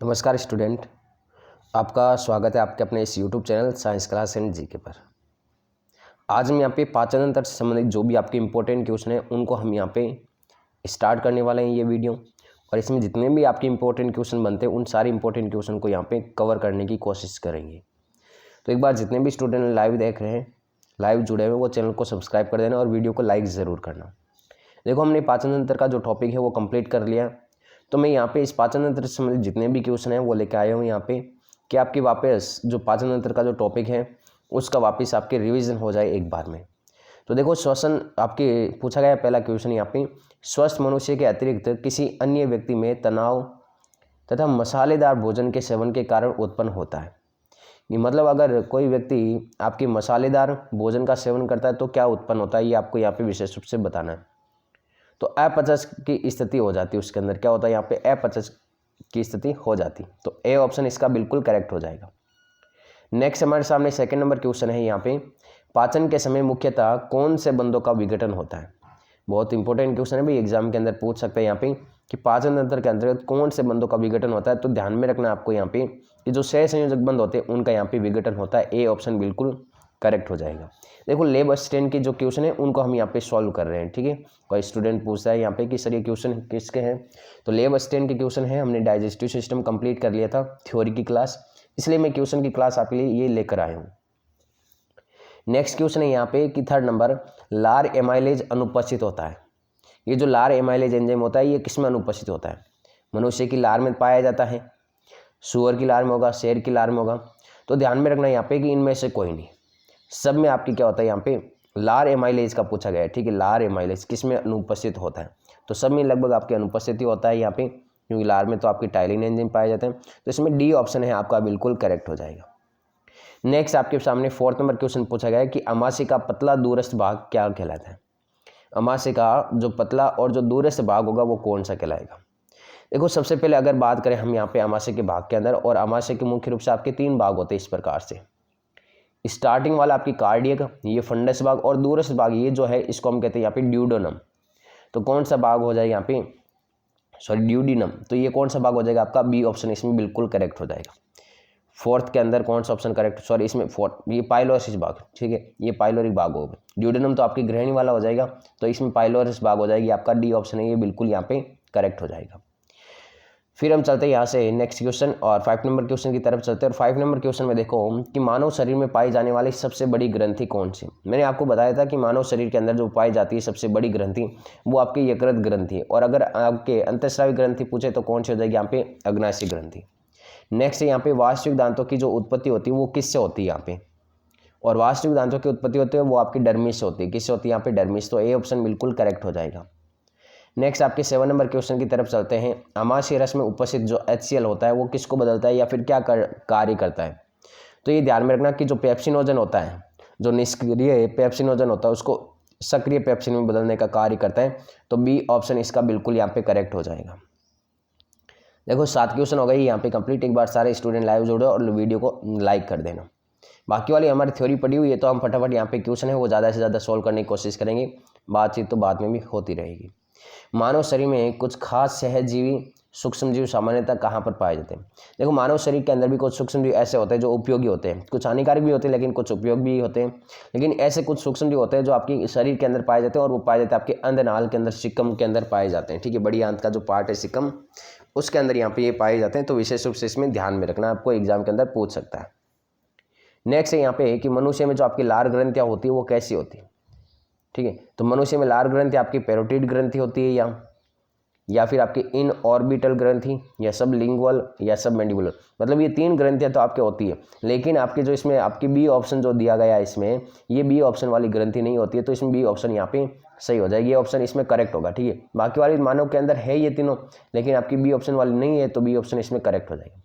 नमस्कार स्टूडेंट, आपका स्वागत है आपके अपने इस YouTube channel science class and GK पर। आज हम यहाँ पे पाचन तंत्र से संबंधित जो भी आपके इंपॉर्टेंट क्वेश्चन हैं उनको हम यहाँ पे स्टार्ट करने वाले हैं ये वीडियो। और इसमें जितने भी आपके इंपॉर्टेंट क्वेश्चन बनते हैं उन सारे इंपॉर्टेंट क्वेश्चन को यहाँ पे कवर करने की कोशिश करेंगे। तो एक बार जितने भी स्टूडेंट लाइव देख रहे हैं, लाइव जुड़े हुए, वो चैनल को सब्सक्राइब कर देना और वीडियो को लाइक ज़रूर करना। देखो, हमने पाचन तंत्र का जो टॉपिक है वो कंप्लीट कर लिया। तो मैं यहाँ पे इस पाचन तंत्र से संबंधित जितने भी क्वेश्चन हैं वो लेके आया हूँ यहाँ पे कि आपकी वापस जो पाचन तंत्र का जो टॉपिक है उसका वापस आपके रिवीजन हो जाए एक बार में। तो देखो, श्वसन आपके पूछा गया पहला क्वेश्चन यहाँ पे, स्वस्थ मनुष्य के अतिरिक्त किसी अन्य व्यक्ति में तनाव तथा मसालेदार भोजन के सेवन के कारण उत्पन्न होता है। ये मतलब अगर कोई व्यक्ति आपकी मसालेदार भोजन का सेवन करता है तो क्या उत्पन्न होता है, ये आपको यहाँ पे विशेष रूप से बताना है। तो अपचस की स्थिति हो जाती है, उसके अंदर क्या होता है, यहाँ पे अपचस की स्थिति हो जाती। तो ए ऑप्शन इसका बिल्कुल करेक्ट हो जाएगा। नेक्स्ट हमारे सामने सेकंड नंबर क्वेश्चन है यहाँ पे, पाचन के समय मुख्यतः कौन से बंधों का विघटन होता है। बहुत इंपॉर्टेंट क्वेश्चन है भाई, एग्जाम के अंदर पूछ सकते हैं यहाँ पे कि पाचन तंत्र के अंतर्गत कौन से बंधों का विघटन होता है। तो ध्यान में रखना आपको यहाँ पे कि जो सहसंयोजक बंध होते हैं उनका यहाँ पे विघटन होता है। ए ऑप्शन बिल्कुल करेक्ट हो जाएगा। देखो, लेब असिस्टेंट की जो क्वेश्चन है उनको हम यहाँ पे सॉल्व कर रहे हैं, ठीक है। कोई स्टूडेंट पूछता है यहाँ पे कि सर ये क्वेश्चन किसके हैं, तो लेब असिस्टेंट के क्वेश्चन है। हमने डाइजेस्टिव सिस्टम कंप्लीट कर लिया था थ्योरी की क्लास, इसलिए मैं क्वेश्चन की क्लास आपके लिए ये लेकर आया हूँ। नेक्स्ट क्वेश्चन है यहाँ पे कि थर्ड नंबर, लार एमाइलेज अनुपस्थित होता है। ये जो लार एमाइलेज एंजाइम होता है ये किस में अनुपस्थित होता है? मनुष्य की लार में पाया जाता है, सुअर की लार में होगा, शेर की लार में होगा। तो ध्यान में रखना यहाँ पे कि इनमें से कोई नहीं, सब में आपकी क्या होता है, यहाँ पे लार एमाइलेज का पूछा गया है, ठीक है। लार एमाइलेज किस में अनुपस्थित होता है? तो सब में लगभग आपकी अनुपस्थिति होता है यहाँ पे, क्योंकि लार में तो आपकी टाइलिन एंजाइम पाए जाते हैं। तो इसमें डी ऑप्शन है आपका बिल्कुल करेक्ट हो जाएगा। नेक्स्ट आपके सामने फोर्थ नंबर क्वेश्चन पूछा गया है कि अमाशय का पतला दूरस्थ भाग क्या कहलाता है। अमाशय का जो पतला और जो दूरस्थ भाग होगा वो कौन सा कहलाएगा? देखो, सबसे पहले अगर बात करें हम यहाँ पे अमाशय के भाग के अंदर, और अमाशय के मुख्य रूप से आपके तीन भाग होते हैं इस प्रकार से। स्टार्टिंग वाला आपकी कार्डियक, ये फंडस भाग, और दूरस्थ भाग ये जो है इसको हम कहते हैं यहाँ पे ड्यूडेनम। तो कौन सा भाग हो जाएगा यहाँ पे, सॉरी ड्यूडिनम। तो ये कौन सा भाग हो जाएगा आपका? बी ऑप्शन इसमें बिल्कुल करेक्ट हो जाएगा। फोर्थ के अंदर कौन सा ऑप्शन करेक्ट, सॉरी इसमें फोर्थ, ये पाइलोरिस भाग, ठीक है, ये पाइलोरिक भाग होगा। ड्यूडेनम तो आपकी ग्रहणी वाला हो जाएगा, तो इसमें पाइलोरिस भाग हो जाएगी। आपका डी ऑप्शन है ये बिल्कुल यहाँ पे करेक्ट हो जाएगा। फिर हम चलते हैं यहाँ से नेक्स्ट क्वेश्चन और 5 नंबर क्वेश्चन की तरफ चलते हैं। और 5 नंबर क्वेश्चन में देखो कि मानव शरीर में पाई जाने वाली सबसे बड़ी ग्रंथि कौन सी। मैंने आपको बताया था कि मानव शरीर के अंदर जो पाई जाती है सबसे बड़ी ग्रंथि वो आपकी यकृत ग्रंथि है। और अगर आपके अंतःस्रावी ग्रंथि पूछे तो कौन सी हो जाएगी यहाँ पे? अग्नाशय ग्रंथि। नेक्स्ट यहाँ पे वास्तविक दांतों की जो उत्पत्ति होती है वो किससे होती है यहाँ पे, और वास्तविक दांतों की उत्पत्ति होती है वो आपकी डर्मिस से होती है। किससे होती है यहाँ पे? डर्मिस। तो ए ऑप्शन बिल्कुल करेक्ट हो जाएगा। नेक्स्ट आपके 7 नंबर क्वेश्चन की तरफ चलते हैं। अमाशय रस में उपस्थित जो HCl होता है वो किसको बदलता है या फिर क्या कार्य करता है? तो ये ध्यान में रखना कि जो पेप्सिनोजन होता है, जो निष्क्रिय पेप्सिनोजन होता है उसको सक्रिय पेप्सिन में बदलने का कार्य करता है। तो बी ऑप्शन इसका बिल्कुल यहाँ पे करेक्ट हो जाएगा। देखो, 7 क्वेश्चन हो गई यहाँ पे कंप्लीट। एक बार सारे स्टूडेंट लाइव जुड़ो और वीडियो को लाइक कर देना। बाकी वाली हमारी थ्योरी पड़ी हुई है तो हम फटाफट यहाँ पे क्वेश्चन है वो ज़्यादा से ज़्यादा सोल्व करने की कोशिश करेंगे। बातचीत तो बाद में भी होती रहेगी। मानव शरीर में कुछ खास सहजीवी सूक्ष्मजीव सामान्यतः कहाँ पर पाए जाते हैं? देखो, मानव शरीर के अंदर भी कुछ सूक्ष्मजीव ऐसे होते हैं जो उपयोगी होते हैं, कुछ हानिकारक भी होते हैं लेकिन कुछ उपयोग भी होते हैं। लेकिन ऐसे कुछ सूक्ष्मजीव होते हैं जो आपके शरीर के अंदर पाए जाते हैं, और वो पाए जाते हैं आपके अंधनाल के अंदर, सिक्कम के अंदर पाए जाते हैं, ठीक है। बड़ी आंत का जो पार्ट है सिक्कम, उसके अंदर यहाँ पे ये पाए जाते हैं। तो विशेष रूप से इसमें ध्यान में रखना, आपको एग्जाम के अंदर पूछ सकता है। नेक्स्ट है यहाँ पे कि मनुष्य में जो आपकी लार ग्रंथियाँ होती है वो कैसी होती है, ठीक है। तो मनुष्य में लार ग्रंथि आपकी पैरोटिड ग्रंथि होती है या फिर आपकी इन ऑर्बिटल ग्रंथि, या सब लिंगुअल, या सब मैंडिबुलर। मतलब ये 3 ग्रंथियाँ तो आपके होती है। लेकिन आपकी जो इसमें आपकी बी ऑप्शन जो दिया गया है इसमें, ये बी ऑप्शन वाली ग्रंथि नहीं होती है। तो इसमें बी ऑप्शन यहाँ पे सही हो जाएगी, ये ऑप्शन इसमें करेक्ट होगा, ठीक है। बाकी वाली मानव के अंदर है ये तीनों, लेकिन आपकी बी ऑप्शन वाली नहीं है, तो बी ऑप्शन इसमें करेक्ट हो जाएगी।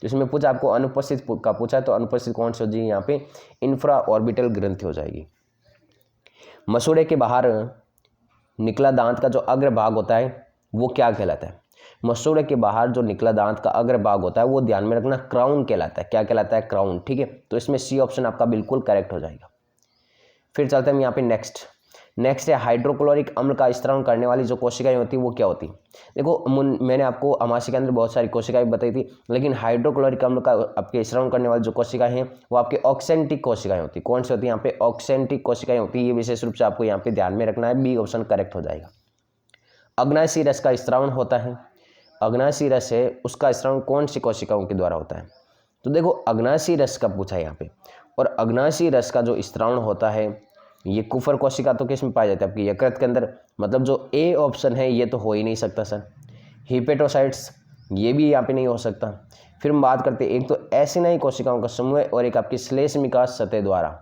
तो इसमें पूछा आपको अनुपस्थित का पूछा, तो अनुपस्थित कौन सी हो जाएगी यहाँ पे? इंफ्रा ऑर्बिटल ग्रंथि हो जाएगी। मसूड़े के बाहर निकला दांत का जो अग्र भाग होता है वो क्या कहलाता है? मसूड़े के बाहर जो निकला दांत का अग्र भाग होता है वो ध्यान में रखना क्राउन कहलाता है। क्या कहलाता है? क्राउन, ठीक है। तो इसमें सी ऑप्शन आपका बिल्कुल करेक्ट हो जाएगा। फिर चलते हैं हम यहाँ पे नेक्स्ट नेक्स्ट है हाइड्रोक्लोरिक अम्ल का स्त्रावन करने वाली जो कोशिकाएं होती है वो क्या होती है। देखो मैंने आपको अमाशय के अंदर बहुत सारी कोशिकाएं बताई थी, लेकिन हाइड्रोक्लोरिक अम्ल का आपके स्त्रावन करने वाली जो कोशिकाएं हैं वो आपके ऑक्सेंटिक कोशिकाएं होती है। कौन सी होती है यहाँ पे, ऑक्सेंटिक कोशिकाएं होती है। ये विशेष रूप से आपको यहाँ पे ध्यान में रखना है, बी ऑप्शन करेक्ट हो जाएगा। अग्नाशयी रस का स्त्रावन होता है, अग्नाशयी रस है उसका स्त्रावन कौन सी कोशिकाओं के द्वारा होता है। तो देखो अग्नाशयी रस का पूछा है यहाँ पे, और अग्नाशयी रस का जो स्त्रावन होता है ये कुफर कोशिका तो किस में पाया जाता है, आपकी यकृत के अंदर। मतलब जो ए ऑप्शन है ये तो हो ही नहीं सकता सर। हिपेटोसाइट्स ये भी यहाँ पे नहीं हो सकता। फिर हम बात करते हैं एक तो एसिनाई कोशिकाओं का समूह और एक आपकी श्लेष्मिका सतह द्वारा।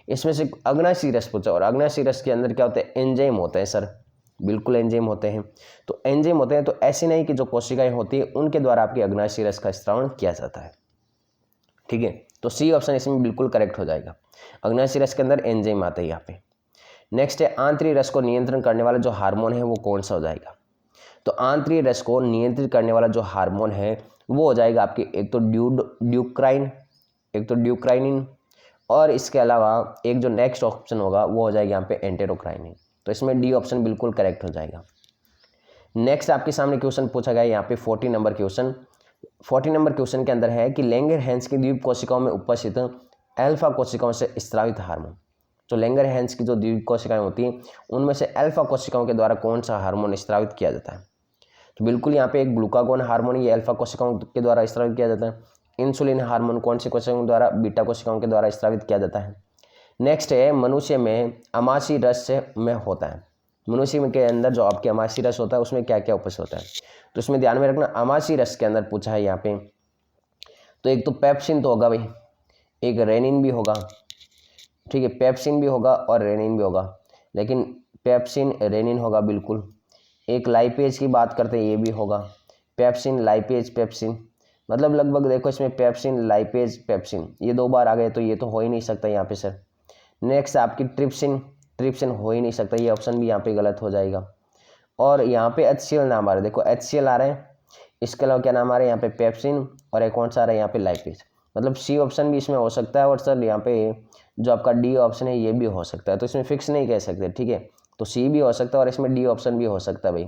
इसमें से अग्नाशयी रस पूछा, और अग्नाशयी रस के अंदर क्या होता है, एंजाइम होते हैं सर, बिल्कुल एंजाइम होते हैं। तो एंजाइम होते हैं तो एसिनाई की जो कोशिकाएं होती है उनके द्वारा आपकी अग्नाशयी रस का स्त्रावन किया जाता है। ठीक है, तो सी ऑप्शन इसमें बिल्कुल करेक्ट हो जाएगा। अग्नाशयी रस के अंदर एंजाइम आता है यहाँ पे। नेक्स्ट है आंतरिक रस को नियंत्रण करने वाला जो हार्मोन है वो कौन सा हो जाएगा। तो आंतरिक रस को नियंत्रित करने वाला जो हार्मोन है वो हो जाएगा आपकी एक तो ड्यूक्राइन, एक तो ड्यूक्राइनिन, और इसके अलावा एक जो नेक्स्ट ऑप्शन होगा वो हो जाएगा यहाँ पे एंटेरोक्राइनिन। तो इसमें डी ऑप्शन बिल्कुल करेक्ट हो जाएगा। नेक्स्ट आपके सामने क्वेश्चन पूछा गया यहाँ पे 40 नंबर क्वेश्चन। 40 नंबर क्वेश्चन के अंदर है कि लैंगरहैंस की द्वीप कोशिकाओं में उपस्थित अल्फा कोशिकाओं से स्रावित हार्मोन। तो लैंगरहैंस की जो द्वीप कोशिकाएं होती हैं उनमें से अल्फा कोशिकाओं के द्वारा कौन सा हार्मोन स्रावित किया जाता है। तो बिल्कुल यहाँ पे एक ग्लूकागोन हार्मोन ये अल्फा कोशिकाओं के द्वारा स्रावित किया जाता है। इंसुलिन हार्मोन कौन सी कोशिकाओं के द्वारा, बीटा कोशिकाओं के द्वारा स्रावित किया जाता है। नेक्स्ट है मनुष्य में अमाशयी रस में होता है, मनुष्य के अंदर जो आपके अमाशयी रस होता है उसमें क्या क्या उपस्थित होता है। तो इसमें ध्यान में रखना अमाशयी रस के अंदर पूछा है यहाँ पे, तो एक तो पेप्सिन तो होगा भाई, एक रेनिन भी होगा। ठीक है, पेप्सिन भी होगा और रेनिन भी होगा, लेकिन पेप्सिन रेनिन होगा बिल्कुल। एक लाइपेज की बात करते हैं ये भी होगा, पेप्सिन लाइपेज पेप्सिन, मतलब लगभग देखो इसमें पेप्सिन लाइपेज पेप्सिन ये दो बार आ गए तो ये तो हो ही नहीं सकता यहाँ पे सर। नेक्स्ट आपकी ट्रिप्सिन, ट्रिप्सिन हो ही नहीं सकता, ये ऑप्शन भी यहाँ पे गलत हो जाएगा। और यहाँ पे HCl नाम आ रहा है, देखो HCl आ रहे हैं, इसके अलावा क्या नाम आ रहा है यहाँ पे पेप्सिन, और एक कौन सा आ रहा है यहाँ पे लाइपेज। मतलब सी ऑप्शन भी इसमें हो सकता है, और सर यहाँ पे जो आपका डी ऑप्शन है ये भी हो सकता है। तो इसमें फिक्स नहीं कह सकते, ठीक है। तो सी भी हो सकता है और इसमें डी ऑप्शन भी हो सकता है भाई,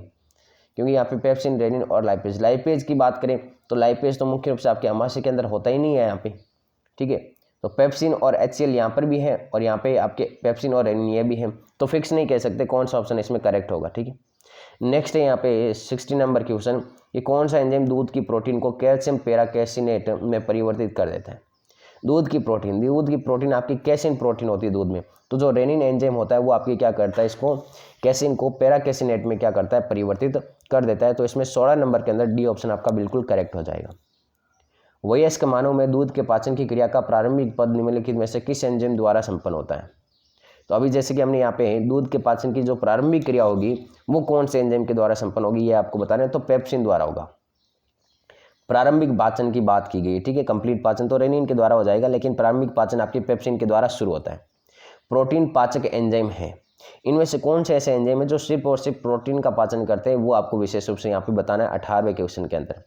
क्योंकि यहाँ पे पेप्सिन रेनिन और लाइपेज। लाइपेज की बात करें तो लाइपेज तो मुख्य रूप से आपके अमाशय के अंदर होता ही नहीं है यहाँ पे, ठीक है। तो पेप्सिन और HCl यहाँ पर भी है, और यहाँ पे आपके पेप्सिन और रेनिन ये भी है, तो फिक्स नहीं कह सकते कौन सा ऑप्शन इसमें करेक्ट होगा, ठीक है। नेक्स्ट है यहाँ पे 60 नंबर क्वेश्चन, ये कौन सा एंजाइम दूध की प्रोटीन को कैल्शियम पेराकैसिनेट में परिवर्तित कर देता है। दूध की प्रोटीन आपकी कैसिन प्रोटीन होती है दूध में, तो जो रेनिन एंजाइम होता है वो आपकी क्या करता है, इसको कैसिन को पेराकैसिनेट में क्या करता है, परिवर्तित कर देता है। तो इसमें 16 नंबर के अंदर डी ऑप्शन आपका बिल्कुल करेक्ट हो जाएगा। वयस्क मानव में दूध के पाचन की क्रिया का प्रारंभिक पद निम्नलिखित में से किस एंजाइम द्वारा संपन्न होता है। तो अभी जैसे कि हमने यहाँ पे दूध के पाचन की जो प्रारंभिक क्रिया होगी वो कौन से एंजाइम के द्वारा संपन्न होगी ये आपको बताना है, तो पेप्सिन द्वारा होगा। प्रारंभिक पाचन की बात की गई, ठीक है। कंप्लीट पाचन तो रेनिन के द्वारा हो जाएगा, लेकिन प्रारंभिक पाचन आपकी पेप्सिन के द्वारा शुरू होता है। प्रोटीन पाचक एंजाइम है, इनमें से कौन से ऐसे एंजाइम है जो सिर्फ और सिर्फ प्रोटीन का पाचन करते हैं, वो आपको विशेष रूप से यहाँ पे बताना है 18वें क्वेश्चन के अंदर।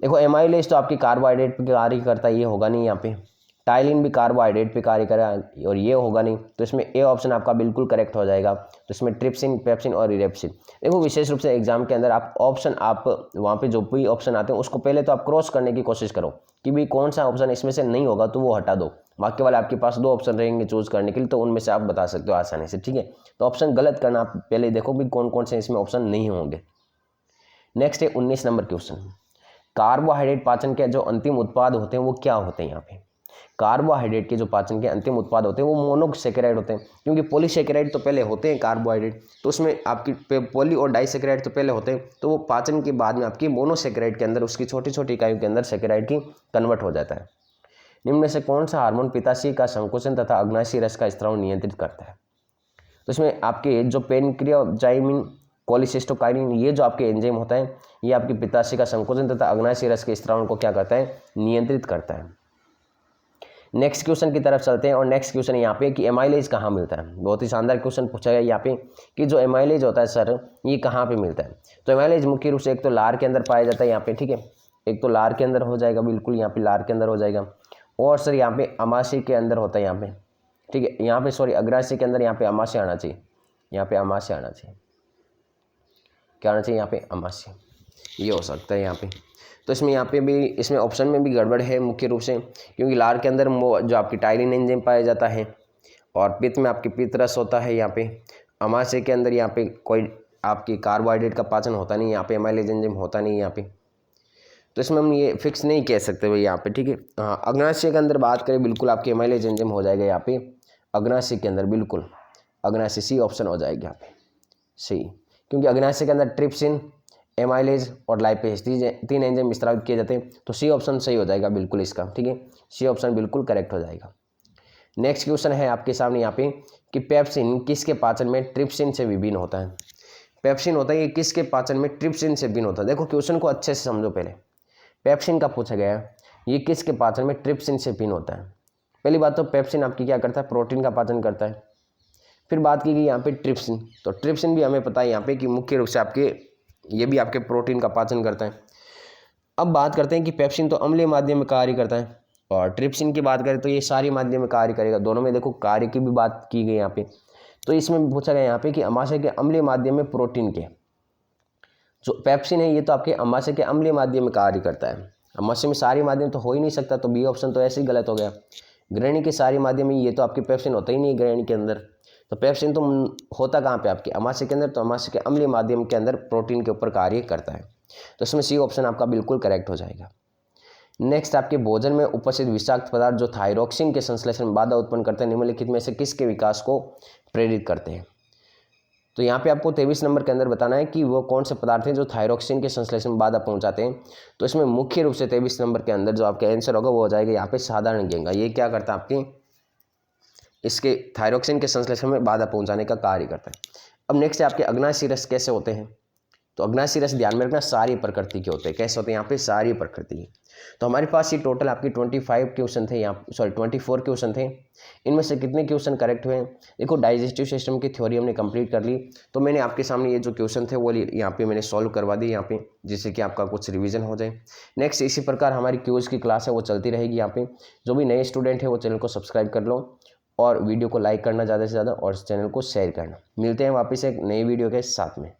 देखो एमाइलेज तो आपकी कार्बोहाइड्रेट पे कार्य करता है, ये होगा नहीं यहाँ पे। टाइलिन भी कार्बोहाइड्रेट पे कार्य करेगा और ये होगा नहीं, तो इसमें ए ऑप्शन आपका बिल्कुल करेक्ट हो जाएगा। तो इसमें ट्रिप्सिन, पेप्सिन और इरेप्सिन। देखो विशेष रूप से एग्जाम के अंदर आप वहाँ पे जो भी ऑप्शन आते हैं उसको पहले तो आप क्रॉस करने की कोशिश करो कि भाई कौन सा ऑप्शन इसमें से नहीं होगा तो वो हटा दो। बाकी वाले आपके पास 2 ऑप्शन रहेंगे चूज करने के लिए, तो उनमें से आप बता सकते हो आसानी से, ठीक है। तो ऑप्शन गलत करना आप पहले देखो भी कौन कौन से इसमें ऑप्शन नहीं होंगे। नेक्स्ट है 19 नंबर क्वेश्चन, कार्बोहाइड्रेट पाचन के जो अंतिम उत्पाद होते हैं वो क्या होते हैं। यहाँ पे कार्बोहाइड्रेट के जो पाचन के अंतिम उत्पाद होते हैं वो मोनोसेकेराइड होते हैं, क्योंकि पॉलीसेकेराइड तो पहले होते हैं कार्बोहाइड्रेट, तो उसमें आपकी पॉली और डाइसेकेराइड तो पहले होते हैं, तो वो पाचन के बाद में आपकी मोनोसेकेराइड के अंदर उसकी छोटी छोटी इकाइयों के अंदर सेकेराइड की कन्वर्ट हो जाता है। निम्न में से कौन सा हार्मोन पित्ताशय का संकोचन तथा अग्नाशयी रस का स्त्राव नियंत्रित करता है। तो इसमें आपके जो पेनक्रियाजाइमिन, कोलिसिस्टोकाइनिन, ये जो आपके एंजाइम होता है ये आपकी पित्ताशय का संकोचन तथा अग्नाशयी रस के स्त्रावन को क्या करता है, नियंत्रित करता है। नेक्स्ट क्वेश्चन की तरफ चलते हैं, और नेक्स्ट क्वेश्चन यहाँ पे कि एमाइलेज कहाँ मिलता है। बहुत ही शानदार क्वेश्चन पूछा गया यहाँ पे कि जो एमाइलेज होता है सर ये कहाँ पे मिलता है। तो एमाइलेज मुख्य रूप से एक तो लार के अंदर पाया जाता है यहाँ पे, ठीक है। एक तो लार के अंदर हो जाएगा, बिल्कुल यहाँ पे लार के अंदर हो जाएगा, और सर यहाँ पे अमाशय के अंदर होता है यहाँ पे, ठीक है। यहाँ पे सॉरी अग्राशय के अंदर यहाँ पे अमाशय आना चाहिए, यहाँ पे अमाशय आना चाहिए, क्या आना चाहिए यहाँ पे अमाशय, ये हो सकता है यहाँ पे। तो इसमें यहाँ पे भी इसमें ऑप्शन में भी गड़बड़ है मुख्य रूप से, क्योंकि लार के अंदर जो आपकी टाइलिन एंजाइम पाया जाता है और पित्त में आपकी पित्त रस होता है। यहाँ पे अमाशय के अंदर यहाँ पे कोई आपकी कार्बोहाइड्रेट का पाचन होता नहीं, यहाँ पे एमाइलेज एंजाइम होता नहीं यहाँ पे, तो इसमें हम ये फिक्स नहीं कह सकते भाई यहाँ पे, ठीक है। हाँ, अग्नाशय के अंदर बात करें बिल्कुल आपके एमाइलेज एंजाइम हो जाएगा यहाँ पे अग्नाशय के अंदर, बिल्कुल अग्नाशय, सी ऑप्शन हो जाएगी यहाँ पे सी, क्योंकि अग्नाशय के अंदर ट्रिप्सिन, एमाइलेज और लाइपेज तीन एंजाइम स्रावित किए जाते हैं, तो सी ऑप्शन सही हो जाएगा बिल्कुल इसका, ठीक है। सी ऑप्शन बिल्कुल करेक्ट हो जाएगा। नेक्स्ट क्वेश्चन है आपके सामने यहाँ पे कि पेप्सिन किसके पाचन में ट्रिप्सिन से विभिन्न होता है। पेप्सिन होता है ये किसके पाचन में ट्रिप्सिन से भिन्न होता है। देखो क्वेश्चन को अच्छे से समझो। पहले पेप्सिन का पूछा गया है, ये किसके पाचन में ट्रिप्सिन से भिन्न होता है। पहली बात तो पेप्सिन आपकी क्या करता है, प्रोटीन का पाचन करता है। फिर बात की गई यहाँ पे ट्रिप्सिन, तो ट्रिप्सिन भी हमें पता है यहाँ पे कि मुख्य रूप से आपके ये भी आपके प्रोटीन का पाचन करता है। अब बात करते हैं कि पेप्सिन तो अम्लीय माध्यम में कार्य करता है और ट्रिप्सिन की बात करें तो ये सारी माध्यम में कार्य करेगा। दोनों में देखो कार्य की भी बात की गई यहाँ पे, तो इसमें पूछा गया यहाँ पे कि अमाशय के अम्लीय माध्यम में प्रोटीन के जो पेप्सिन है ये तो आपके अमाशय के अम्लीय माध्यम में कार्य करता है। अमाशय में सारी माध्यम तो हो ही नहीं सकता, तो बी ऑप्शन तो ऐसे ही गलत हो गया। ग्रहणी के सारी माध्यम में ये तो आपके पेप्सिन होता ही नहीं है ग्रहणी के अंदर, तो पेप्सिन तो होता कहाँ पे आपके अमाशय के अंदर, तो अमाशय के अम्लीय माध्यम के अंदर प्रोटीन के ऊपर कार्य करता है, तो इसमें सी ऑप्शन आपका बिल्कुल करेक्ट हो जाएगा। नेक्स्ट आपके भोजन में उपस्थित विषाक्त पदार्थ जो थायरोक्सिन के संश्लेषण में बाधा उत्पन्न करते हैं निम्नलिखित में से किसके विकास को प्रेरित करते हैं। तो यहाँ पे आपको 23 नंबर के अंदर बताना है कि वो कौन से पदार्थ हैं जो थायरोक्सिन के संश्लेषण में बाधा पहुंचाते हैं। तो इसमें मुख्य रूप से 23 नंबर के अंदर जो आपका आंसर होगा वो हो जाएगा यहाँ पे साधारण गेंगा। ये क्या करता है आपके इसके थायरोक्सिन के संश्लेषण में बाधा पहुंचाने का कार्य करता है। अब नेक्स्ट है आपके अग्नाशयी रस कैसे होते हैं। तो अग्नाशयी रस ध्यान में रखना सारी प्रकृति के होते हैं। कैसे होते हैं यहाँ पे सारी प्रकृति के। तो हमारे पास ये टोटल आपकी 25 क्वेश्चन थे, यहाँ 24 क्वेश्चन थे। इनमें से कितने क्वेश्चन करेक्ट हुए। देखो डाइजेस्टिव सिस्टम की थ्योरी हमने कंप्लीट कर ली, तो मैंने आपके सामने ये जो क्वेश्चन थे वो यहाँ पे मैंने सॉल्व करवा दिए यहाँ पे, जिससे कि आपका कुछ रिवीजन हो जाए। नेक्स्ट इसी प्रकार हमारी क्यूज की क्लास है वो चलती रहेगी यहाँ पे। जो भी नए स्टूडेंट है वो चैनल को सब्सक्राइब कर लो और वीडियो को लाइक करना ज़्यादा से ज़्यादा और चैनल को शेयर करना। मिलते हैं वापस एक नई वीडियो के साथ में।